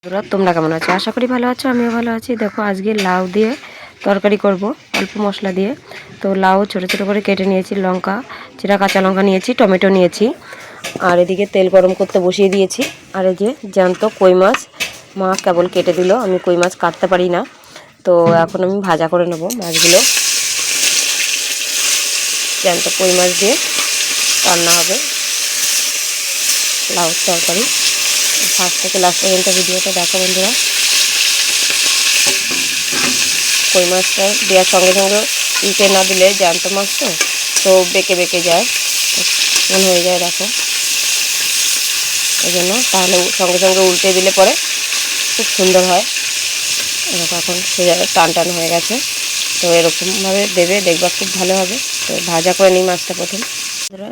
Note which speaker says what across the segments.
Speaker 1: বন্ধুরা তোমরা কেমন আছো? আশা করি ভালো আছো, আমিও ভালো আছি। দেখো আজকে লাউ দিয়ে তরকারি করব অল্প মশলা দিয়ে। তো লাউ ছোটো ছোটো করে কেটে নিয়েছি, লঙ্কা চিরা কাঁচা লঙ্কা নিয়েছি, টমেটো নিয়েছি, আর এদিকে তেল গরম করতে বসিয়ে দিয়েছি। আর এই যে জ্যান্ত কই মাছ মা কেবল কেটে দিল, আমি কই মাছ কাটতে পারি না। তো এখন আমি ভাজা করে নেব মাছগুলো। জ্যান্ত কই মাছ দিয়ে রান্না হবে লাউ তরকারি। ফার্স্ট থেকে লাস্ট পর্যন্ত ভিডিওটা দেখো বন্ধুরা। কই মাছটা দেওয়ার সঙ্গে সঙ্গে উল্টে না দিলে জ্যান্ত মাছ তো বেঁকে বেঁকে যায়, মনে হয়ে যায়। দেখো এই জন্য তাহলে সঙ্গে সঙ্গে উল্টে দিলে পরে খুব সুন্দর হয়। এরকম এখন টান টান হয়ে গেছে, তো এরকমভাবে দেবে, দেখবা খুব ভালো হবে। তো ভাজা করে নিই মাছটা প্রথম।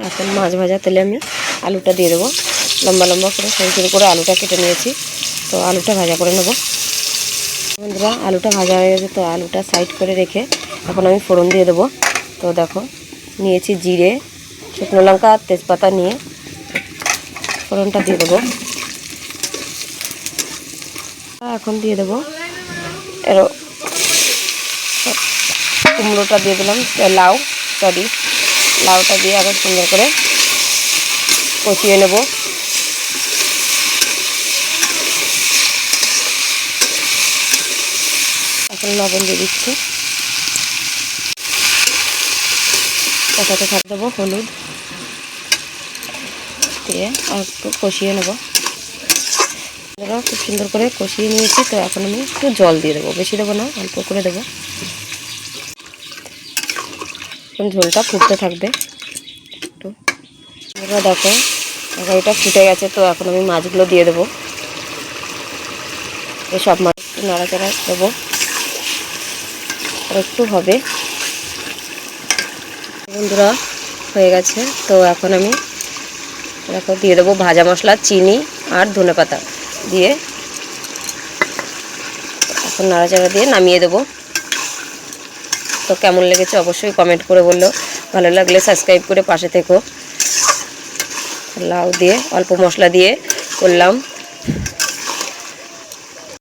Speaker 1: এখন মাছ ভাজা তেলে আমি আলুটা দিয়ে দেবো, লম্বা লম্বা করে সরু সরু করে আলুটা কেটে নিয়েছি। তো আলুটা ভাজা করে নেবো বন্ধুরা। আলুটা ভাজা হয়ে গেছে, তো আলুটা সাইড করে রেখে এখন আমি ফোড়ন দিয়ে দেবো। তো দেখো নিয়েছি জিরে, শুকনো লঙ্কা আর তেজপাতা নিয়ে ফোড়নটা দিয়ে দেবো। এখন দিয়ে দেবো এর কুমড়োটা দিয়ে দিলাম, লাউটা দিয়ে আবার সুন্দর করে কষিয়ে নেব। এখন লবণ দিয়ে দিচ্ছি, কষাতে থাক দেবো, হলুদ দিয়ে আর একটু কষিয়ে নেব। খুব সুন্দর করে কষিয়ে নিয়েছি। তো এখন আমি একটু জল দিয়ে দেবো, বেশি দেবো না, অল্প করে দেবো। এখন ঝোলটা ফুটতে থাকবে একটু। দেখো তরকারিটা ফুটে গেছে, তো এখন আমি মাছগুলো দিয়ে দেবো। সব মাছ একটু নাড়াচাড়া দেবো, আর একটু হবে বন্ধুরা। হয়ে গেছে, তো এখন আমি দেখো দিয়ে দেবো ভাজা মশলা, চিনি আর ধনেপাতা দিয়ে এখন নাড়াচাড়া দিয়ে নামিয়ে দেবো। তো কেমন লেগেছে অবশ্যই কমেন্ট করে বললো, ভালো লাগলে সাবস্ক্রাইব করে পাশে থেকো। লাউ দিয়ে অল্প মশলা দিয়ে করলাম।